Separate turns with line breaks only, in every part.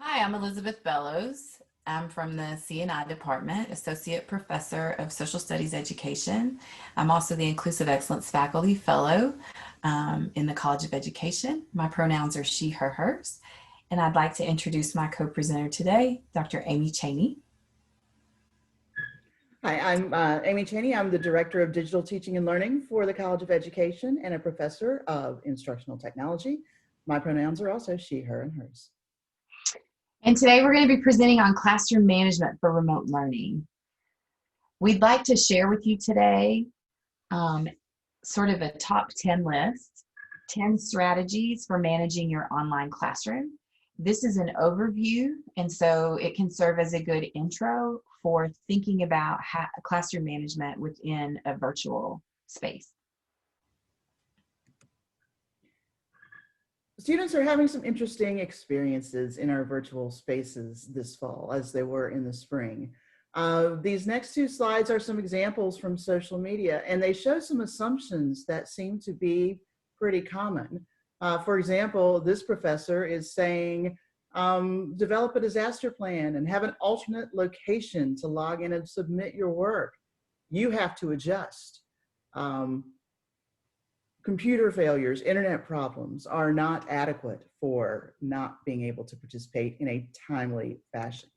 Hi, I'm Elizabeth Bellows. I'm from the C&I department, Associate Professor of Social Studies Education. I'm also the Inclusive Excellence Faculty Fellow in the College of Education. My pronouns are she, her, hers. And I'd like to introduce my co-presenter today, Dr. Amy Cheney.
Hi, I'm Amy Cheney. I'm the Director of Digital Teaching and Learning for the College of Education and a Professor of Instructional Technology. My pronouns are also she, her, and hers.
And today we're going to be presenting on classroom management for remote learning. We'd like to share with you today sort of a top 10 list, 10 strategies for managing your online classroom. This is an overview, and so it can serve as a good intro for thinking about classroom management within a virtual space.
Students are having some interesting experiences in our virtual spaces this fall as they were in the spring. These next two slides are some examples from social media, and they show some assumptions that seem to be pretty common. For example, this professor is saying, develop a disaster plan and have an alternate location to log in and submit your work. You have to adjust. Computer failures, internet problems are not adequate for not being able to participate in a timely fashion.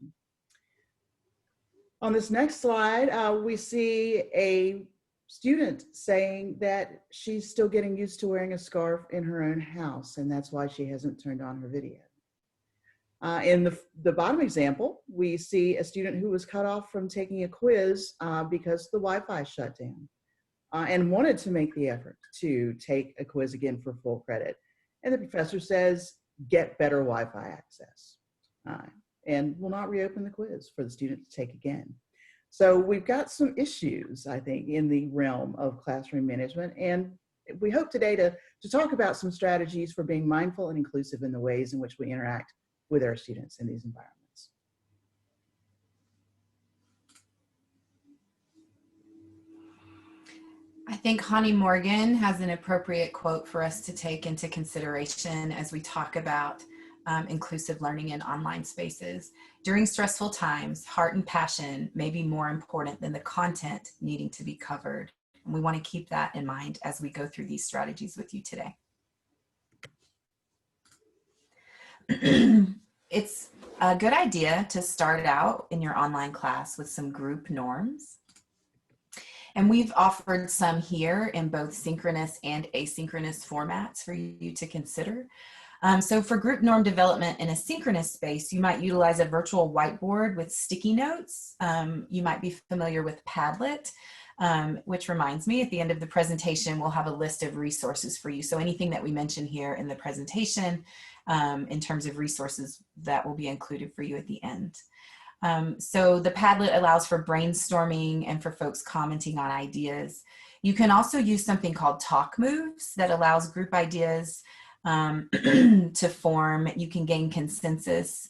On this next slide, we see a student saying that she's still getting used to wearing a scarf in her own house, and that's why she hasn't turned on her video. In the bottom example, we see a student who was cut off from taking a quiz because the Wi-Fi shut down. And wanted to make the effort to take a quiz again for full credit. And the professor says, get better Wi-Fi access, and will not reopen the quiz for the student to take again. So we've got some issues, I think, in the realm of classroom management. And we hope today to talk about some strategies for being mindful and inclusive in the ways in which we interact with our students in these environments.
I think Honey Morgan has an appropriate quote for us to take into consideration as we talk about inclusive learning in online spaces. During stressful times, heart and passion may be more important than the content needing to be covered. And we want to keep that in mind as we go through these strategies with you today. It's a good idea to start out in your online class with some group norms. And we've offered some here in both synchronous and asynchronous formats for you to consider. So for group norm development in a synchronous space, you might utilize a virtual whiteboard with sticky notes. You might be familiar with Padlet, which reminds me, at the end of the presentation, we'll have a list of resources for you. So anything that we mention here in the presentation in terms of resources, that will be included for you at the end. So the Padlet allows for brainstorming and for folks commenting on ideas. You can also use something called Talk Moves that allows group ideas to form. You can gain consensus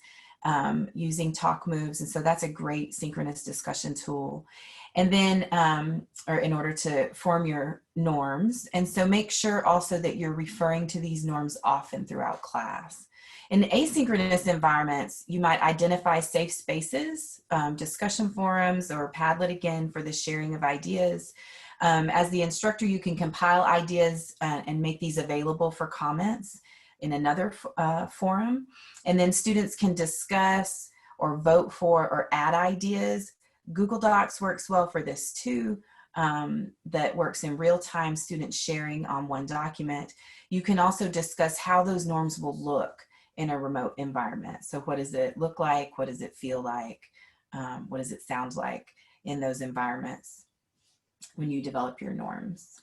using Talk Moves, and so that's a great synchronous discussion tool. And then, or in order to form your norms. And so make sure also that you're referring to these norms often throughout class. In asynchronous environments, you might identify safe spaces, discussion forums, or Padlet again for the sharing of ideas. As the instructor, you can compile ideas and make these available for comments in another forum. And then students can discuss or vote for or add ideas. Google Docs works well for this too. That works in real time, students sharing on one document. You can also discuss how those norms will look in a remote environment. So what does it look like? What does it feel like? What does it sound like in those environments when you develop your norms?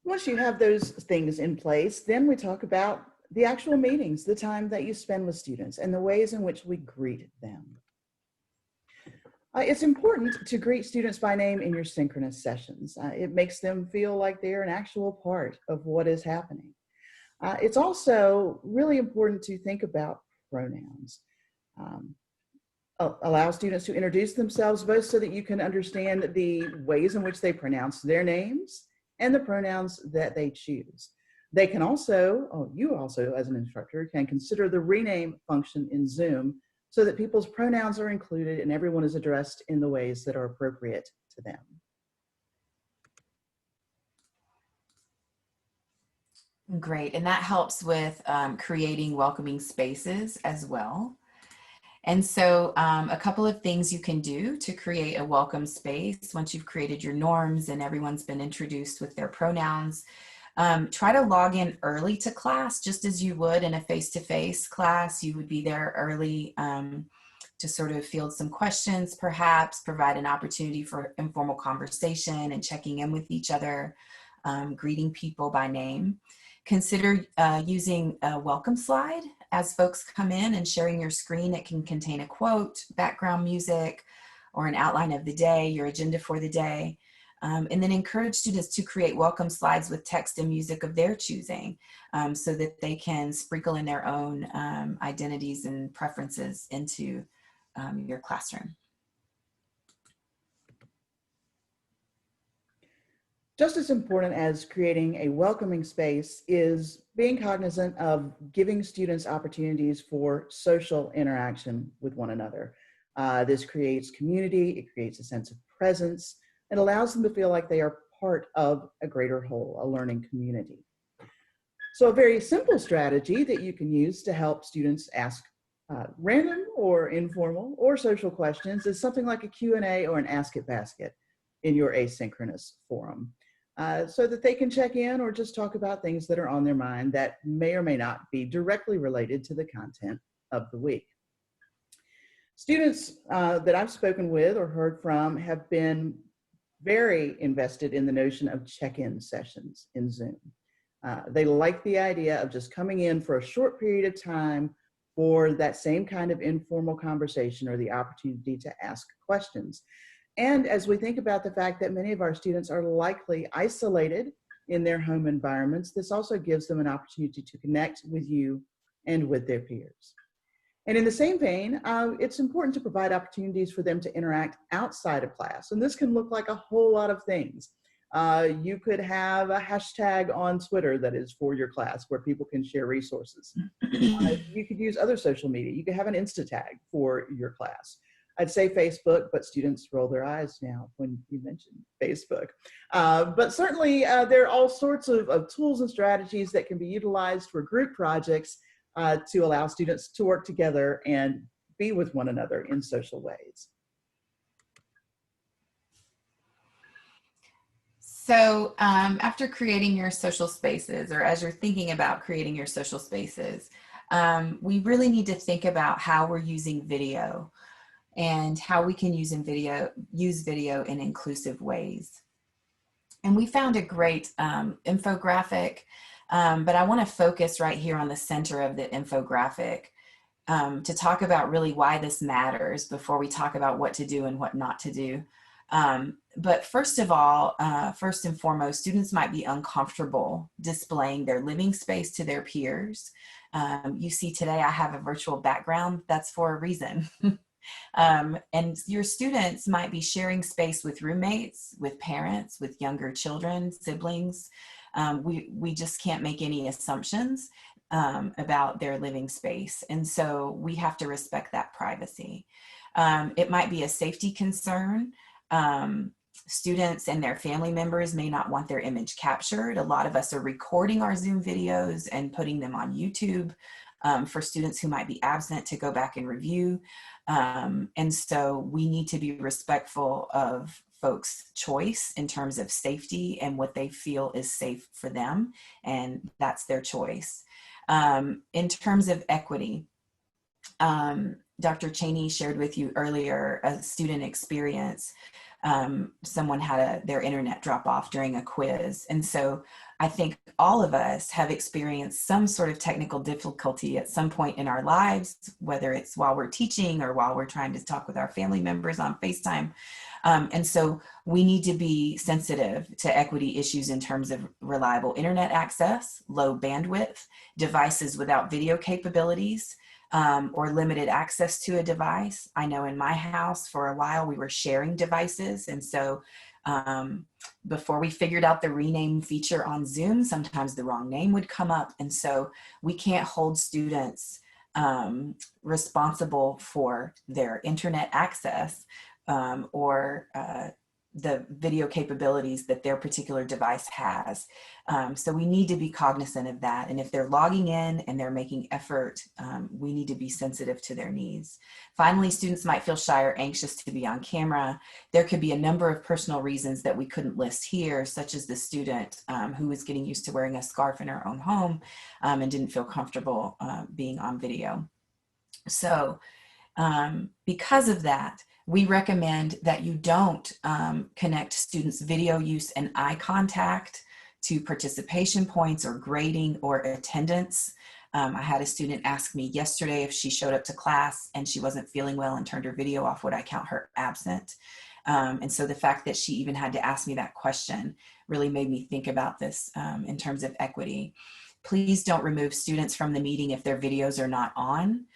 Once you have those things in place, then we talk about the actual meetings, the time that you spend with students, and the ways in which we greet them. It's important to greet students by name in your synchronous sessions. It makes them feel like they're an actual part of what is happening. It's also really important to think about pronouns. Allow students to introduce themselves both so that you can understand the ways in which they pronounce their names and the pronouns that they choose. They can also, you also as an instructor can consider the rename function in Zoom so that people's pronouns are included and everyone is addressed in the ways that are appropriate to them.
Great, and that helps with creating welcoming spaces as well. And so a couple of things you can do to create a welcome space once you've created your norms and everyone's been introduced with their pronouns. Try to log in early to class, just as you would in a face-to-face class. You would be there early to sort of field some questions, perhaps provide an opportunity for informal conversation and checking in with each other, greeting people by name. Consider using a welcome slide as folks come in and sharing your screen. It can contain a quote, background music, or an outline of the day, your agenda for the day. And then encourage students to create welcome slides with text and music of their choosing so that they can sprinkle in their own identities and preferences into your classroom.
Just as important as creating a welcoming space is being cognizant of giving students opportunities for social interaction with one another. This creates community, it creates a sense of presence, and allows them to feel like they are part of a greater whole, a learning community. So a very simple strategy that you can use to help students ask random or informal or social questions is something like a Q&A or an Ask It basket in your asynchronous forum. So that they can check in or just talk about things that are on their mind that may or may not be directly related to the content of the week. Students that I've spoken with or heard from have been very invested in the notion of check-in sessions in Zoom. They like the idea of just coming in for a short period of time for that same kind of informal conversation or the opportunity to ask questions. And as we think about the fact that many of our students are likely isolated in their home environments, this also gives them an opportunity to connect with you and with their peers. And in the same vein, it's important to provide opportunities for them to interact outside of class. And this can look like a whole lot of things. You could have a hashtag on Twitter that is for your class where people can share resources. You could use other social media. You could have an Insta tag for your class. I'd say Facebook, but students roll their eyes now when you mention Facebook. But certainly there are all sorts of tools and strategies that can be utilized for group projects to allow students to work together and be with one another in social ways.
So after creating your social spaces, or as you're thinking about creating your social spaces, we really need to think about how we're using video and how we can use video in inclusive ways. And we found a great infographic, but I want to focus right here on the center of the infographic to talk about really why this matters before we talk about what to do and what not to do. But first of all, first and foremost, students might be uncomfortable displaying their living space to their peers. You see today I have a virtual background. That's for a reason. And your students might be sharing space with roommates, with parents, with younger children, siblings. We just can't make any assumptions about their living space. And so we have to respect that privacy. It might be a safety concern. Students and their family members may not want their image captured. A lot of us are recording our Zoom videos and putting them on YouTube for students who might be absent to go back and review. And so we need to be respectful of folks' choice in terms of safety and what they feel is safe for them, and that's their choice. In terms of equity, Dr. Cheney shared with you earlier a student experience. Someone had their internet drop off during a quiz. And so I think all of us have experienced some sort of technical difficulty at some point in our lives, whether it's while we're teaching or while we're trying to talk with our family members on FaceTime. And so we need to be sensitive to equity issues in terms of reliable internet access, low bandwidth, devices without video capabilities, or limited access to a device. I know in my house for a while we were sharing devices, and so Before we figured out the rename feature on Zoom, sometimes the wrong name would come up. And so we can't hold students responsible for their internet access or the video capabilities that their particular device has. So we need to be cognizant of that. And if they're logging in and they're making effort, we need to be sensitive to their needs. Finally, students might feel shy or anxious to be on camera. There could be a number of personal reasons that we couldn't list here, such as the student who was getting used to wearing a scarf in her own home and didn't feel comfortable being on video. So because of that, we recommend that you don't connect students' video use and eye contact to participation points or grading or attendance. I had a student ask me yesterday if she showed up to class and she wasn't feeling well and turned her video off, would I count her absent? And so the fact that she even had to ask me that question really made me think about this in terms of equity. Please don't remove students from the meeting if their videos are not on.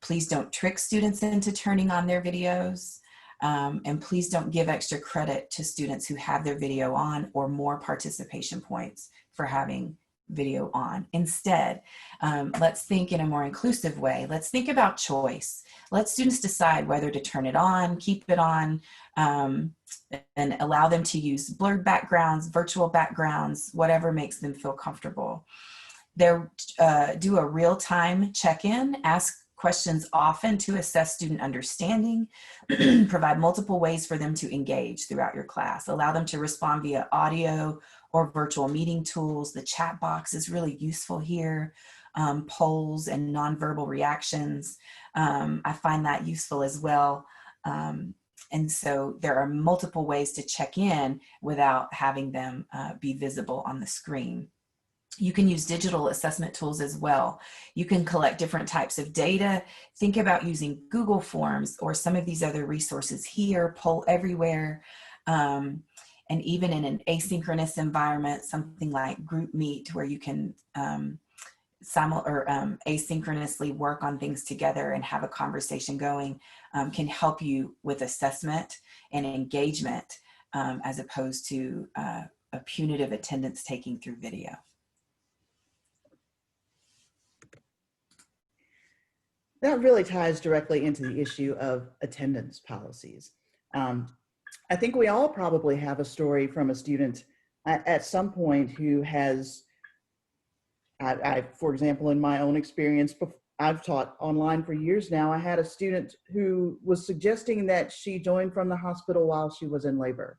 Please don't trick students into turning on their videos. And please don't give extra credit to students who have their video on or more participation points for having video on. Instead, let's think in a more inclusive way. Let's think about choice. Let students decide whether to turn it on, keep it on, and allow them to use blurred backgrounds, virtual backgrounds, whatever makes them feel comfortable. Do a real-time check-in, ask questions often to assess student understanding, provide multiple ways for them to engage throughout your class, allow them to respond via audio or virtual meeting tools. The chat box is really useful here, polls and nonverbal reactions. I find that useful as well. And so there are multiple ways to check in without having them be visible on the screen. You can use digital assessment tools as well. You can collect different types of data. Think about using Google Forms or some of these other resources here, Poll Everywhere, and even in an asynchronous environment, something like GroupMeet, where you can asynchronously work on things together and have a conversation going, can help you with assessment and engagement as opposed to a punitive attendance taking through video.
That really ties directly into the issue of attendance policies. I think we all probably have a story from a student at some point who has, for example, in my own experience, I've taught online for years now. I had a student who was suggesting that she join from the hospital while she was in labor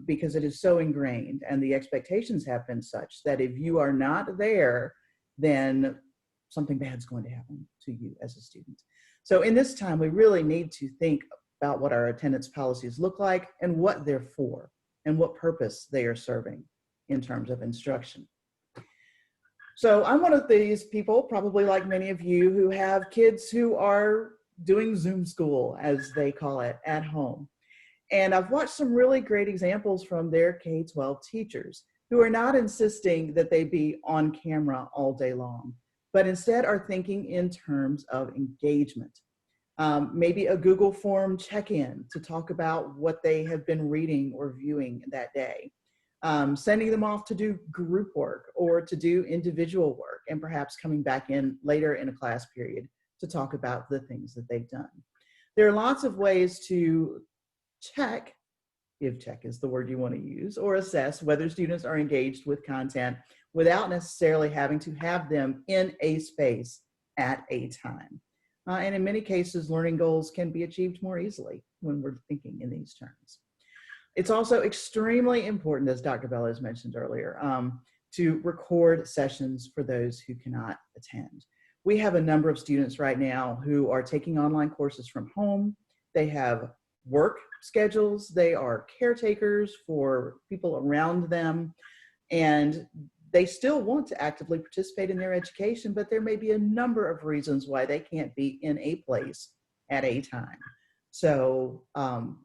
because it is so ingrained and the expectations have been such that if you are not there, then something bad's going to happen to you as a student. So in this time, we really need to think about what our attendance policies look like and what they're for and what purpose they are serving in terms of instruction. So I'm one of these people, probably like many of you, who have kids who are doing Zoom school, as they call it, at home. And I've watched some really great examples from their K-12 teachers who are not insisting that they be on camera all day long, but instead are thinking in terms of engagement. Maybe a Google form check-in to talk about what they have been reading or viewing that day. Sending them off to do group work or to do individual work, and perhaps coming back in later in a class period to talk about the things that they've done. There are lots of ways to check, if check is the word you want to use, or assess whether students are engaged with content without necessarily having to have them in a space at a time. And in many cases, learning goals can be achieved more easily when we're thinking in these terms. It's also extremely important, as Dr. Bella has mentioned earlier, to record sessions for those who cannot attend. We have a number of students right now who are taking online courses from home. They have work schedules. They are caretakers for people around them. And they still want to actively participate in their education, but there may be a number of reasons why they can't be in a place at a time. So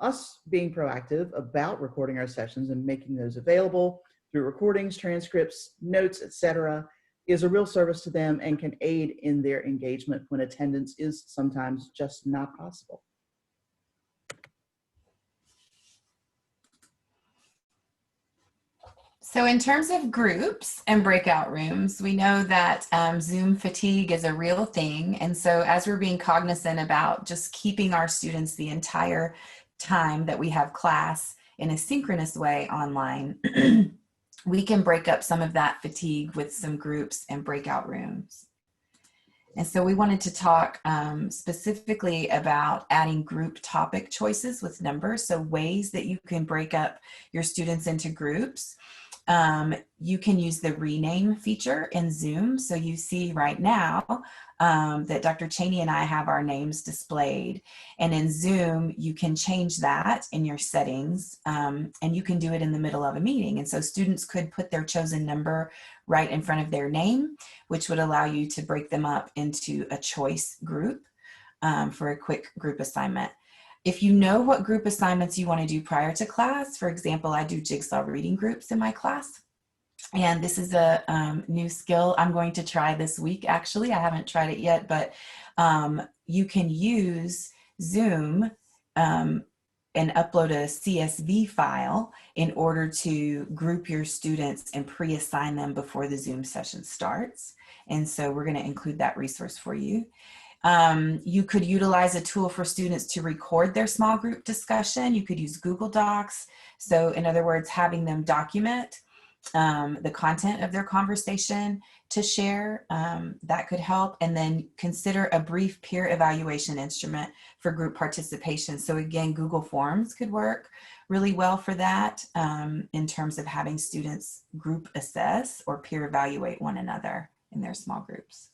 us being proactive about recording our sessions and making those available through recordings, transcripts, notes, etc., is a real service to them and can aid in their engagement when attendance is sometimes just not possible.
So in terms of groups and breakout rooms, we know that Zoom fatigue is a real thing. And so as we're being cognizant about just keeping our students the entire time that we have class in a synchronous way online, we can break up some of that fatigue with some groups and breakout rooms. And so we wanted to talk specifically about adding group topic choices with numbers. So ways that you can break up your students into groups. You can use the rename feature in Zoom. So you see right now that Dr. Cheney and I have our names displayed. And in Zoom, you can change that in your settings, and you can do it in the middle of a meeting. And so students could put their chosen number right in front of their name, which would allow you to break them up into a choice group for a quick group assignment. If you know what group assignments you want to do prior to class, for example, I do jigsaw reading groups in my class. And this is a new skill I'm going to try this week, actually. I haven't tried it yet, but you can use Zoom and upload a CSV file in order to group your students and pre-assign them before the Zoom session starts. And so we're going to include that resource for you. You could utilize a tool for students to record their small group discussion. You could use Google Docs. So in other words, having them document the content of their conversation to share, that could help. And then consider a brief peer evaluation instrument for group participation. So again, Google Forms could work really well for that in terms of having students group assess or peer evaluate one another in their small groups.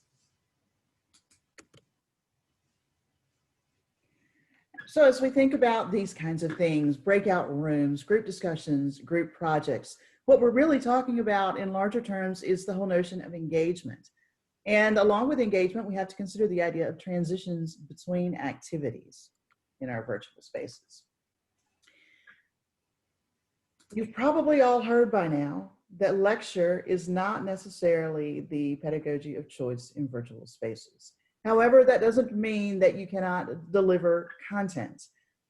So as we think about these kinds of things, breakout rooms, group discussions, group projects, what we're really talking about in larger terms is the whole notion of engagement. And along with engagement, we have to consider the idea of transitions between activities in our virtual spaces. You've probably all heard by now that lecture is not necessarily the pedagogy of choice in virtual spaces. However, that doesn't mean that you cannot deliver content.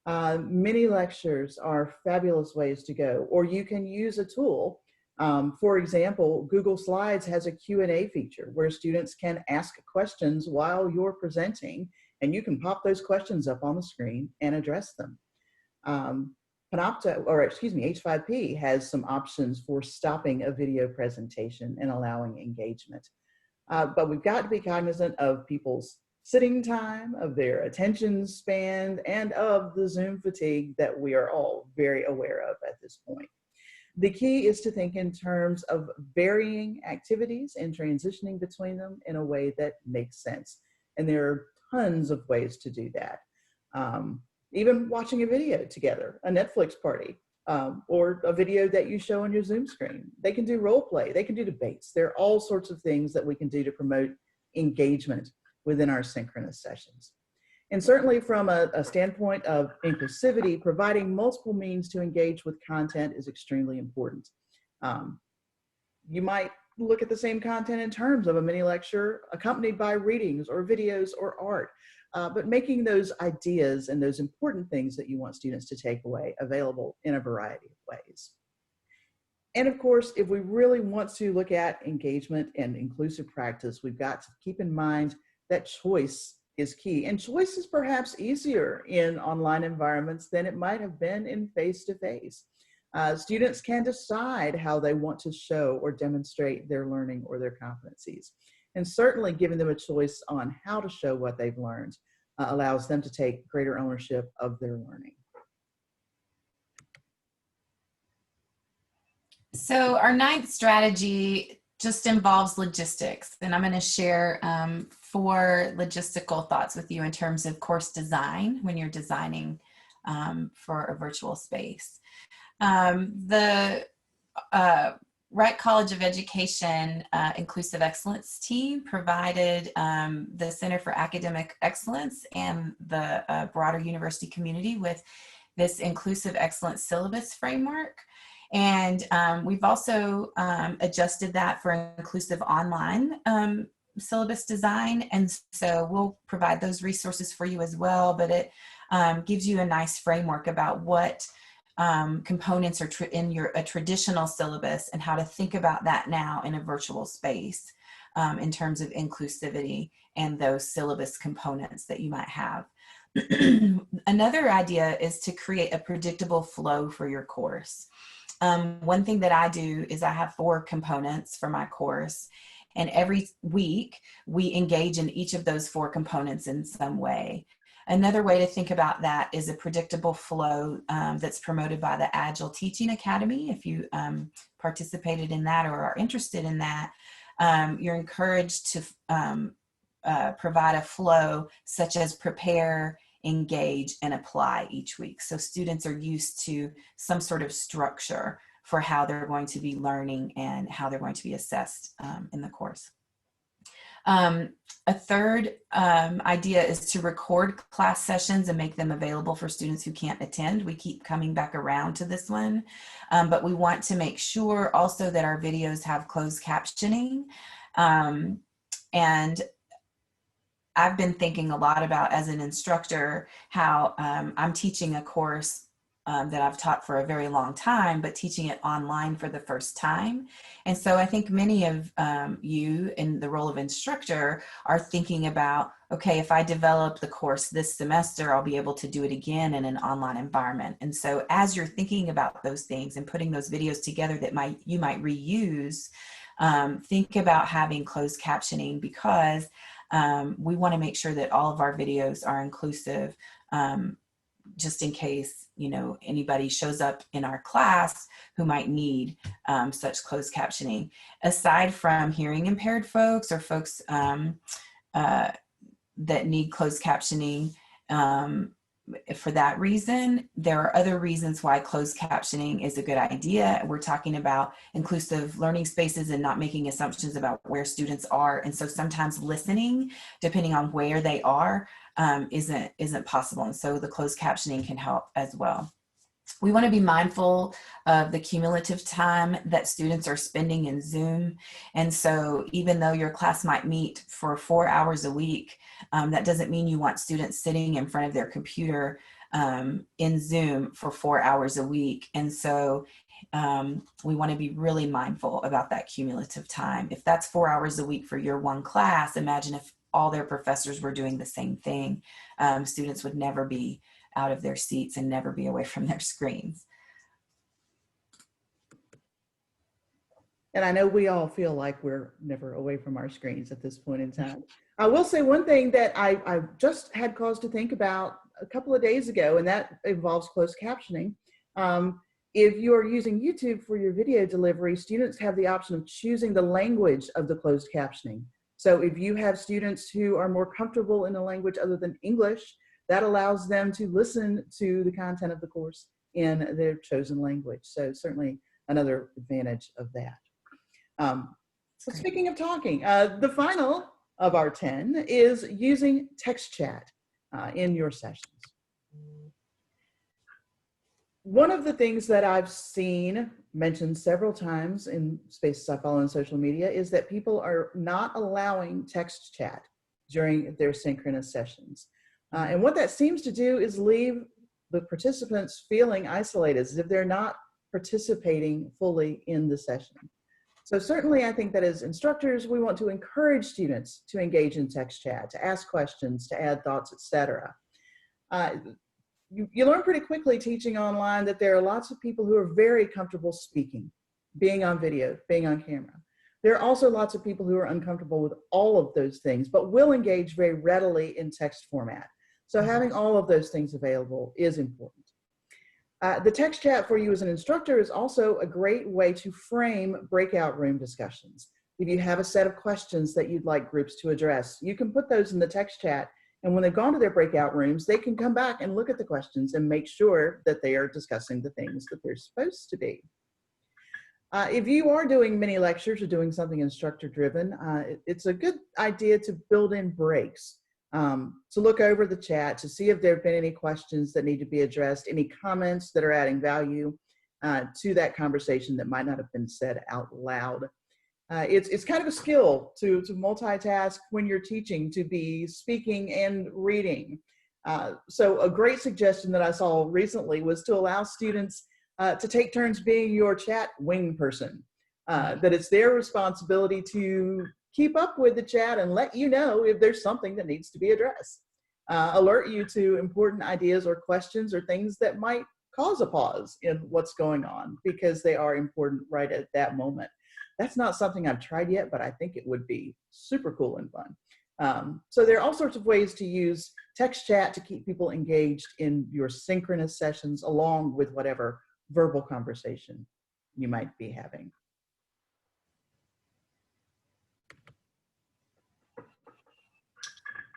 Many lectures are fabulous ways to go, or you can use a tool. For example, Google Slides has a Q&A feature where students can ask questions while you're presenting, and you can pop those questions up on the screen and address them. H5P has some options for stopping a video presentation and allowing engagement. But we've got to be cognizant of people's sitting time, of their attention span, and of the Zoom fatigue that we are all very aware of at this point. The key is to think in terms of varying activities and transitioning between them in a way that makes sense. And there are tons of ways to do that. Even watching a video together, a Netflix party, or a video that you show on your Zoom screen. They can do role play, they can do debates. There are all sorts of things that we can do to promote engagement within our synchronous sessions. And certainly from a standpoint of inclusivity, providing multiple means to engage with content is extremely important. You might look at the same content in terms of a mini lecture accompanied by readings or videos or art. But making those ideas and those important things that you want students to take away available in a variety of ways. And of course, if we really want to look at engagement and inclusive practice, we've got to keep in mind that choice is key. And choice is perhaps easier in online environments than it might have been in face-to-face. Students can decide how they want to show or demonstrate their learning or their competencies. And certainly giving them a choice on how to show what they've learned allows them to take greater ownership of their learning.
So our ninth strategy just involves logistics, and I'm going to share 4 logistical thoughts with you in terms of course design when you're designing for a virtual space. The Wright College of Education Inclusive Excellence team provided the Center for Academic Excellence and the broader university community with this Inclusive Excellence syllabus framework. And we've also adjusted that for inclusive online syllabus design. And so we'll provide those resources for you as well, but it gives you a nice framework about what components are in a traditional syllabus, and how to think about that now in a virtual space in terms of inclusivity and those syllabus components that you might have. Another idea is to create a predictable flow for your course. One thing that I do is I have 4 components for my course, and every week we engage in each of those 4 components in some way. Another way to think about that is a predictable flow that's promoted by the Agile Teaching Academy. If you participated in that or are interested in that, you're encouraged to provide a flow such as prepare, engage, and apply each week. So students are used to some sort of structure for how they're going to be learning and how they're going to be assessed in the course. A third idea is to record class sessions and make them available for students who can't attend. We keep coming back around to this one, but we want to make sure also that our videos have closed captioning. And I've been thinking a lot about, as an instructor, how I'm teaching a course that I've taught for a very long time, but teaching it online for the first time. And so I think many of you in the role of instructor are thinking about, okay, if I develop the course this semester, I'll be able to do it again in an online environment. And so as you're thinking about those things and putting those videos together that you might reuse, think about having closed captioning, because we want to make sure that all of our videos are inclusive, just in case, you know, anybody shows up in our class who might need such closed captioning. Aside from hearing impaired folks or folks that need closed captioning, for that reason, there are other reasons why closed captioning is a good idea. We're talking about inclusive learning spaces and not making assumptions about where students are. And so sometimes listening, depending on where they are, isn't possible. And so the closed captioning can help as well. We want to be mindful of the cumulative time that students are spending in Zoom. And so even though your class might meet for 4 hours a week, that doesn't mean you want students sitting in front of their computer in Zoom for 4 hours a week. And so we want to be really mindful about that cumulative time. If that's 4 hours a week for your one class, imagine if all their professors were doing the same thing. Students would never be out of their seats and never be away from their screens.
And I know we all feel like we're never away from our screens at this point in time. I will say one thing that I just had cause to think about a couple of days ago, and that involves closed captioning. If you are using YouTube for your video delivery, students have the option of choosing the language of the closed captioning. So if you have students who are more comfortable in a language other than English, that allows them to listen to the content of the course in their chosen language. So certainly another advantage of that. So speaking of talking, the final of our 10 is using text chat in your sessions. One of the things that I've seen mentioned several times in spaces I follow on social media is that people are not allowing text chat during their synchronous sessions. And what that seems to do is leave the participants feeling isolated, as if they're not participating fully in the session. So certainly I think that as instructors, we want to encourage students to engage in text chat, to ask questions, to add thoughts, etc. You learn pretty quickly teaching online that there are lots of people who are very comfortable speaking, being on video, being on camera. There are also lots of people who are uncomfortable with all of those things, but will engage very readily in text format. So having all of those things available is important. The text chat for you as an instructor is also a great way to frame breakout room discussions. If you have a set of questions that you'd like groups to address, you can put those in the text chat, and when they've gone to their breakout rooms, they can come back and look at the questions and make sure that they are discussing the things that they're supposed to be. If you are doing mini lectures or doing something instructor-driven, it's a good idea to build in breaks. To look over the chat to see if there have been any questions that need to be addressed, any comments that are adding value to that conversation that might not have been said out loud. It's kind of a skill to multitask when you're teaching, to be speaking and reading. So a great suggestion that I saw recently was to allow students to take turns being your chat wing person. That it's their responsibility to keep up with the chat and let you know if there's something that needs to be addressed. Alert you to important ideas or questions or things that might cause a pause in what's going on, because they are important right at that moment. That's not something I've tried yet, but I think it would be super cool and fun. So there are all sorts of ways to use text chat to keep people engaged in your synchronous sessions, along with whatever verbal conversation you might be having.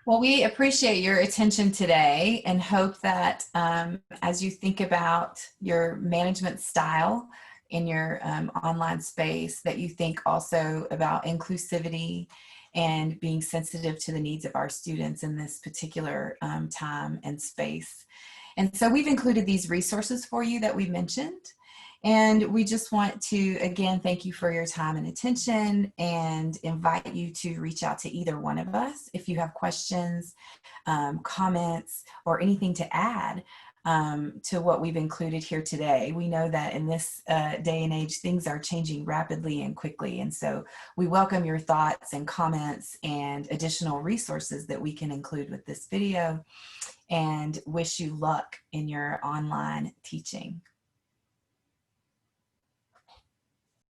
Well, we appreciate your attention today and hope that as you think about your management style in your online space, that you think also about inclusivity and being sensitive to the needs of our students in this particular time and space. And so we've included these resources for you that we mentioned. And we just want to, again, thank you for your time and attention, and invite you to reach out to either one of us if you have questions, comments, or anything to add to what we've included here today. We know that in this day and age, things are changing rapidly and quickly. And so we welcome your thoughts and comments and additional resources that we can include with this video, and wish you luck in your online teaching.